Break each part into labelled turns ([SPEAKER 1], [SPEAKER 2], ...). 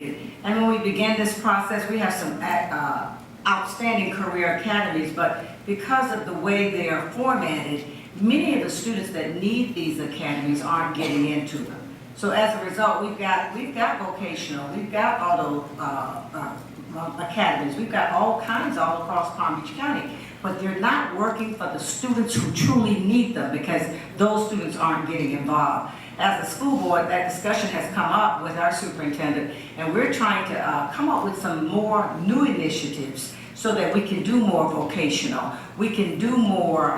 [SPEAKER 1] And when we began this process, we have some outstanding career academies, but because of the way they are formatted, many of the students that need these academies aren't getting into them. So as a result, we've got vocational, we've got auto academies, we've got all kinds all across Palm Beach County, but they're not working for the students who truly need them because those students aren't getting involved. As a school board, that discussion has come up with our superintendent, and we're trying to come up with some more new initiatives so that we can do more vocational. We can do more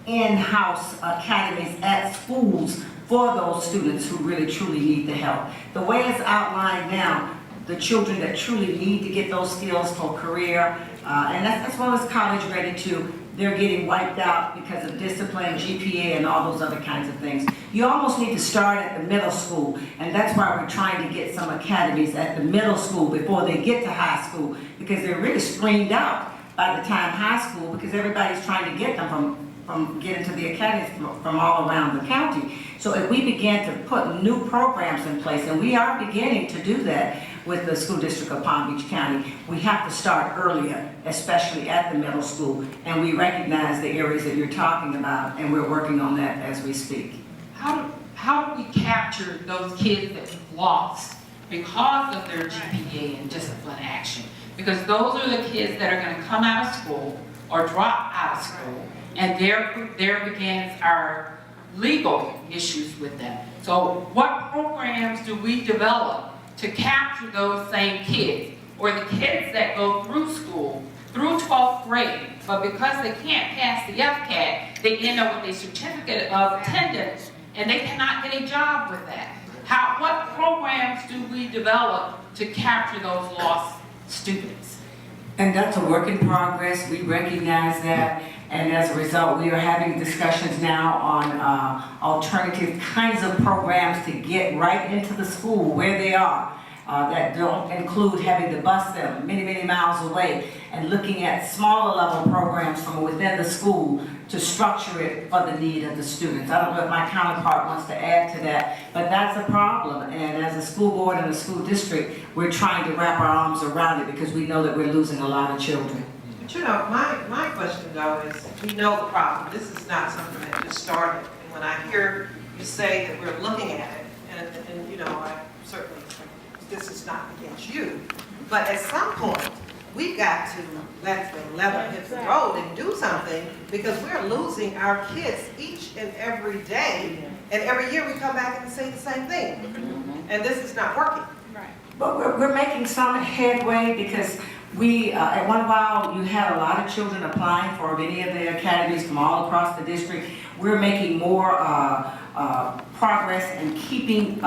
[SPEAKER 1] in-house academies at schools for those students who really truly need the help. The way it's outlined now, the children that truly need to get those skills for career, and as well as college ready too, they're getting wiped out because of discipline, GPA, and all those other kinds of things. You almost need to start at the middle school, and that's why we're trying to get some academies at the middle school before they get to high school, because they're really screened out by the time high school, because everybody's trying to get them from getting to the academies from all around the county. So if we begin to put new programs in place, and we are beginning to do that with the school district of Palm Beach County, we have to start earlier, especially at the middle school, and we recognize the areas that you're talking about, and we're working on that as we speak.
[SPEAKER 2] How do we capture those kids that we've lost because of their GPA and discipline action? Because those are the kids that are going to come out of school or drop out of school, and there begins our legal issues with them. So what programs do we develop to capture those same kids, or the kids that go through school, through 12th grade, but because they can't pass the FCAT, they end up with a certificate of attendance, and they cannot get a job with that? What programs do we develop to capture those lost students?
[SPEAKER 1] And that's a work in progress. We recognize that. And as a result, we are having discussions now on alternative kinds of programs to get right into the school where they are, that don't include having to bus them many, many miles away, and looking at smaller level programs from within the school to structure it for the need of the students. I don't know if my counterpart wants to add to that, but that's a problem. And as a school board and a school district, we're trying to wrap our arms around it because we know that we're losing a lot of children.
[SPEAKER 3] But you know, my question though is, we know the problem. This is not something that just started. And when I hear you say that we're looking at it, and you know, I certainly, this is not against you, but at some point, we've got to let the lever hit the road and do something, because we're losing our kids each and every day, and every year we come back and say the same thing. And this is not working.
[SPEAKER 2] Right.
[SPEAKER 1] But we're making some headway, because we, at one while, you had a lot of children applying for many of the academies from all across the district. We're making more progress in keeping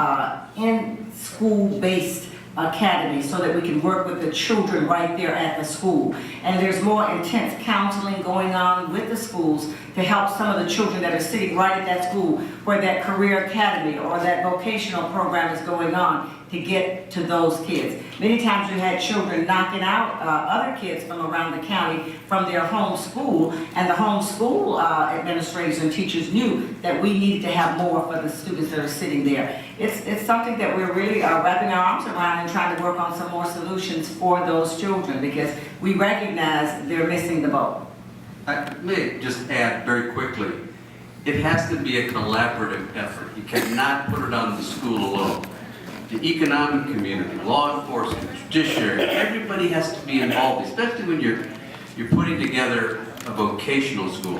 [SPEAKER 1] in school-based academies so that we can work with the children right there at the school. And there's more intense counseling going on with the schools to help some of the children that are sitting right at that school where that career academy or that vocational program is going on, to get to those kids. Many times you had children knocking out other kids from around the county from their home school, and the home school administrators and teachers knew that we needed to have more for the students that are sitting there. It's something that we're really wrapping our arms around and trying to work on some more solutions for those children, because we recognize they're missing the boat.
[SPEAKER 4] Let me just add very quickly, it has to be a collaborative effort. You cannot put it on the school alone. The economic community, law enforcement, judiciary, everybody has to be involved, especially when you're putting together a vocational school.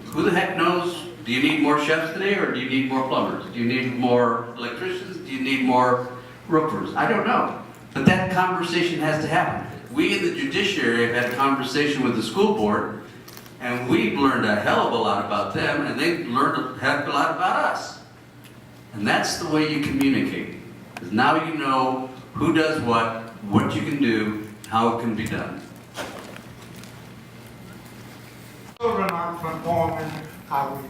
[SPEAKER 4] Who the heck knows? Do you need more chefs today, or do you need more plumbers? Do you need more electricians? Do you need more roofers? I don't know. But that conversation has to happen. We in the judiciary have had a conversation with the school board, and we've learned a hell of a lot about them, and they've learned a heck of a lot about us. And that's the way you communicate. Because now you know who does what you can do, how it can be done.
[SPEAKER 5] Children are performing.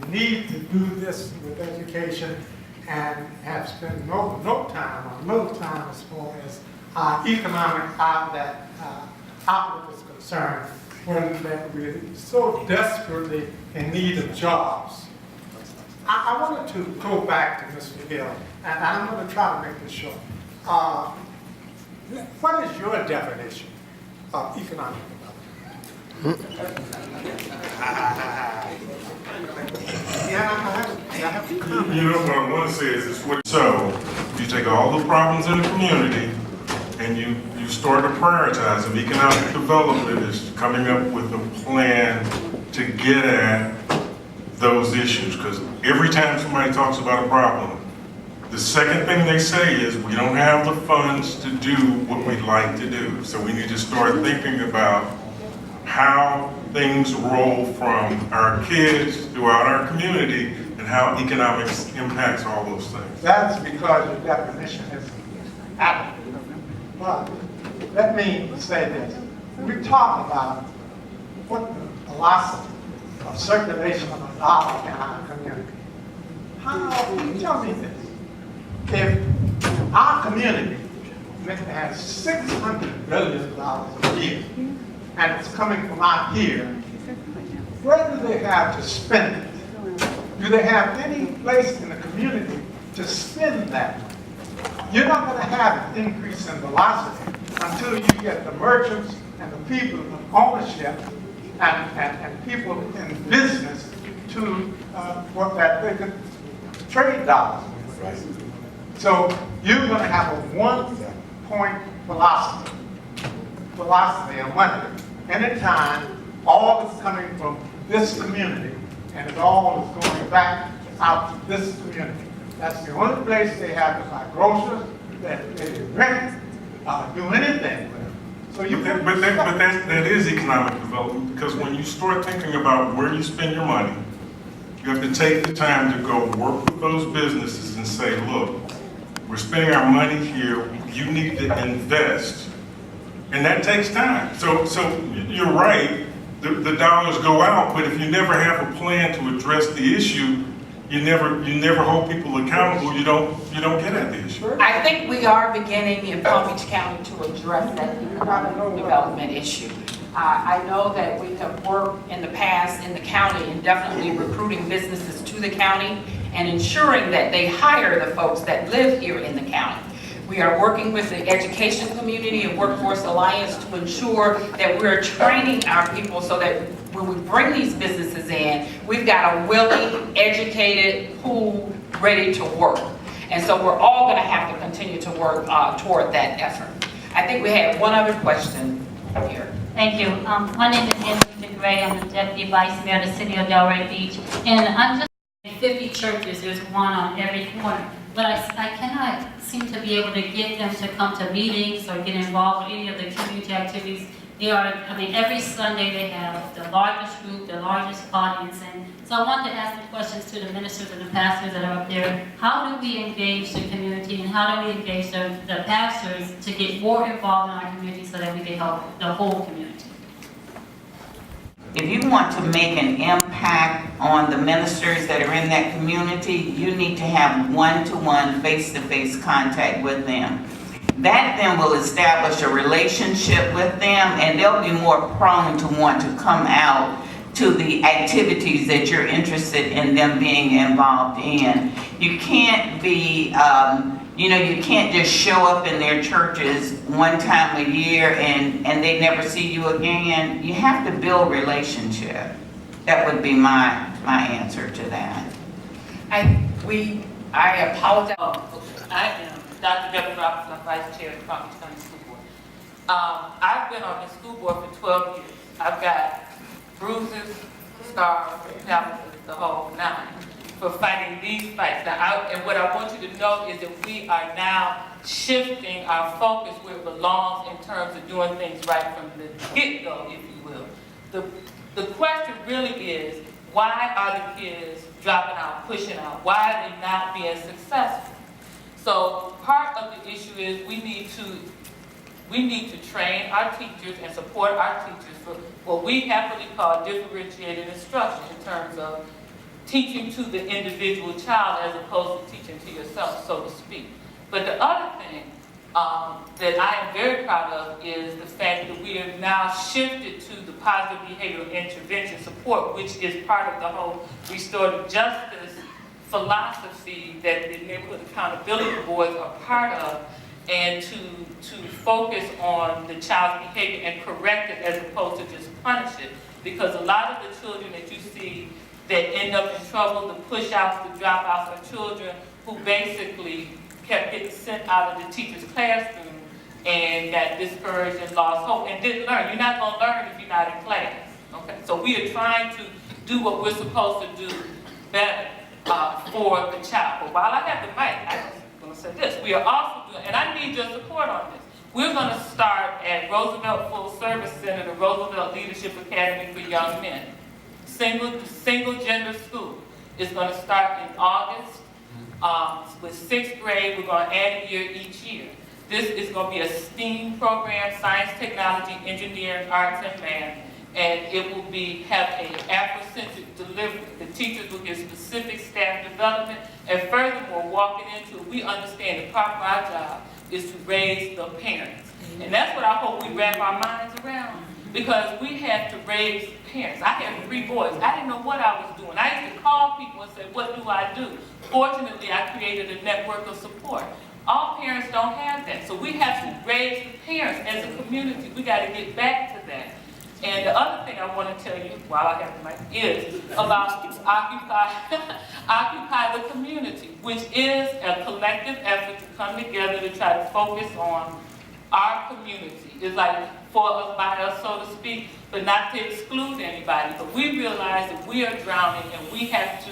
[SPEAKER 5] We need to do this with education, and have spent no time or little time as far as our economic outlook is concerned, when we're so desperately in need of jobs. I wanted to go back to Mr. Hill, and I'm going to try to make this short. what is your definition of economic development? I have to comment.
[SPEAKER 6] You know, what I want to say is what, so you take all the problems in the community and you start to prioritize them. Economic development is coming up with a plan to get at those issues, because every time somebody talks about a problem, the second thing they say is we don't have the funds to do what we'd like to do. So we need to start thinking about how things roll from our kids throughout our community and how economics impacts all those things.
[SPEAKER 5] That's because your definition is applicable. But let me say this. We talk about what the philosophy of circulation of a dollar in our community. Can you tell me this? If our community has $600 billion a year, and it's coming from out here, where do they have to spend it? Do they have any place in the community to spend that money? You're not going to have an increase in velocity until you get the merchants and the people of ownership and people in business to what that they can trade dollars with, right? So you're going to have a 1-point velocity of money. Anytime all is coming from this community and it all is going back out to this community. That's the only place they have to buy groceries, that they rent, do anything with it. So you
[SPEAKER 6] But that is economic development, because when you start thinking about where you spend your money, you have to take the time to go work with those businesses and say, look, we're spending our money here, you need to invest. And that takes time. So you're right, the dollars go out, but if you never have a plan to address the issue, you never hold people accountable, you don't get at the issue.
[SPEAKER 2] I think we are beginning in Palm Beach County to address that economic development issue. I know that we have worked in the past in the county and definitely recruiting businesses to the county and ensuring that they hire the folks that live here in the county. We are working with the education community and Workforce Alliance to ensure that we're training our people so that when we bring these businesses in, we've got a willing, educated pool ready to work. And so we're all going to have to continue to work toward that effort. I think we had one other question here.
[SPEAKER 7] Thank you. My name is Angela Gray. I'm the Deputy Vice Mayor of the City of Delray Beach. And I'm just 50 churches, there's one on every corner. But I cannot seem to be able to get them to come to meetings or get involved in any of the community activities. They are, every Sunday they have the largest group, the largest audience. And so I want to ask the questions to the ministers and the pastors that are up there. How do we engage the community and how do we engage the pastors to get more involved in our community so that we can help the whole community?
[SPEAKER 8] If you want to make an impact on the ministers that are in that community, you need to have one-to-one, face-to-face contact with them. That then will establish a relationship with them, and they'll be more prone to want to come out to the activities that you're interested in them being involved in. You can't be, you can't just show up in their churches one time a year and they never see you again. You have to build relationship. That would be my answer to that.
[SPEAKER 2] I apologize. I am Dr. Debra Robinson, Vice Chair of the Palm Beach County School Board. I've been on the school board for 12 years. I've got bruises, scars, calluses, the whole nine, for fighting these fights. Now, and what I want you to know is that we are now shifting our focus where it belongs in terms of doing things right from the get-go, if you will. The question really is, why are the kids dropping out, pushing out? Why are they not being successful? So part of the issue is we need to train our teachers and support our teachers for what we happily call differentiated instruction in terms of teaching to the individual child as opposed to teaching to yourself, so to speak. But the other thing that I am very proud of is the fact that we have now shifted to the positive behavioral intervention support, which is part of the whole restorative justice philosophy that the neighborhood accountability boards are part of. and to focus on the child's behavior and correct it as opposed to just punish it. Because a lot of the children that you see that end up in trouble, the push-outs, the dropouts, are children who basically kept getting sent out of the teacher's classroom and got discouraged and lost hope and didn't learn. You're not going to learn if you're not in class. Okay, so we are trying to do what we're supposed to do better for the child. But while I have the mic, I'm going to say this. We are also doing, and I need your support on this. We're going to start at Roosevelt Full Service Center, the Roosevelt Leadership Academy for Young Men. Single gender school is going to start in August. With 6th grade, we're going to add a year each year. This is going to be a STEAM program, science, technology, engineering, arts, and math. And it will have an Afrocentric delivery. The teachers will get specific staff development. And furthermore, walking into it, we understand the part of our job is to raise the parents. And that's what I hope we wrap our minds around. Because we have to raise parents. I have 3 boys. I didn't know what I was doing. I used to call people and say, what do I do? Fortunately, I created a network of support. All parents don't have that. So we have to raise the parents as a community. We got to get back to that. And the other thing I want to tell you while I have the mic is about Occupy the Community, which is a collective effort to come together to try to focus on our community. It's like for us, by us, so to speak, but not to exclude anybody. But we realize that we are drowning and we have to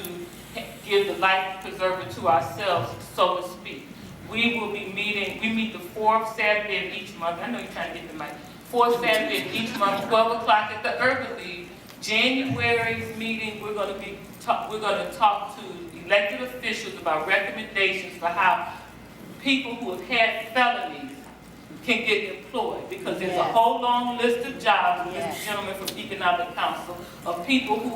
[SPEAKER 2] give the life preserver to ourselves, so to speak. We will be meeting, we meet the 4th Saturday of each month. I know you're trying to get the mic. 4th Saturday of each month, 12 o'clock at the Urban League. January's meeting, we're going to talk to elected officials about recommendations for how people who have had felonies can get employed, because there's a whole long list of jobs, Mr. Gentleman from Economic Council, of people who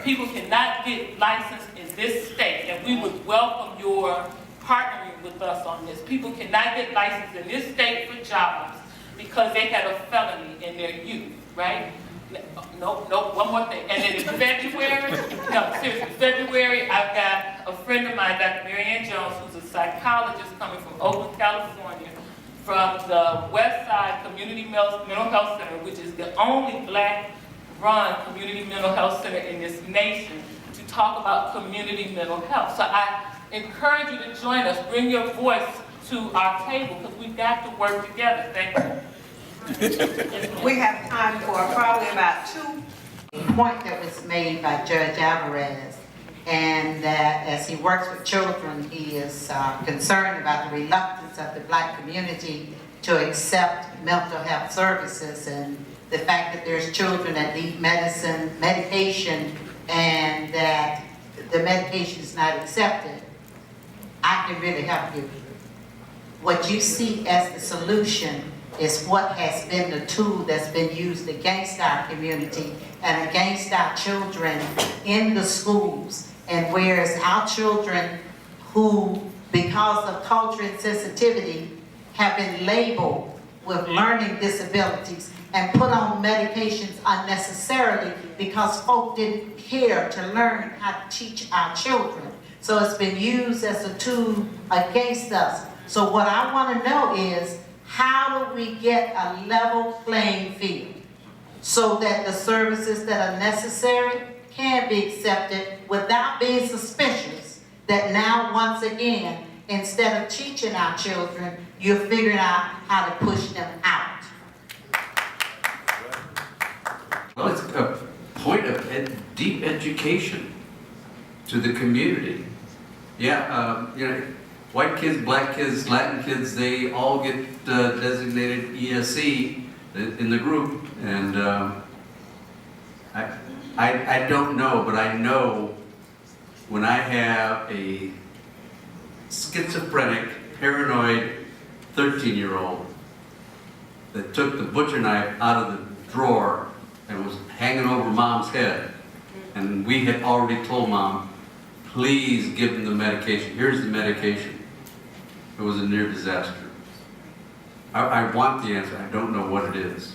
[SPEAKER 2] people cannot get licensed in this state, and we would welcome your partnering with us on this. People cannot get licensed in this state for jobs because they had a felony in their youth, right? No, one more thing. And then in February, February, I've got a friend of mine, Dr. Marianne Jones, who's a psychologist coming from Oakland, California, from the West Side Community Mental Health Center, which is the only Black-run community mental health center in this nation, to talk about community mental health. So I encourage you to join us. Bring your voice to our table, because we've got to work together. Thank you.
[SPEAKER 3] We have time for probably about 2.
[SPEAKER 9] The point that was made by Judge Alvarez, and that as he works with children, he is concerned about the reluctance of the Black community to accept mental health services, and the fact that there's children that need medication, and that the medication is not accepted. I can really help you. What you see as the solution is what has been the tool that's been used against our community and against our children in the schools. And whereas our children who, because of culture and sensitivity, have been labeled with learning disabilities and put on medications unnecessarily because folk didn't care to learn how to teach our children. So it's been used as a tool against us. So what I want to know is, how do we get a level playing field so that the services that are necessary can be accepted without being suspicious that now, once again, instead of teaching our children, you're figuring out how to push them out?
[SPEAKER 4] Well, it's a point of deep education to the community. Yeah, white kids, black kids, Latin kids, they all get designated ESE in the group, and I don't know, but I know when I have a schizophrenic, paranoid 13-year-old that took the butcher knife out of the drawer and was hanging over Mom's head, and we had already told Mom, please give him the medication. Here's the medication. It was a near disaster. I want the answer. I don't know what it is.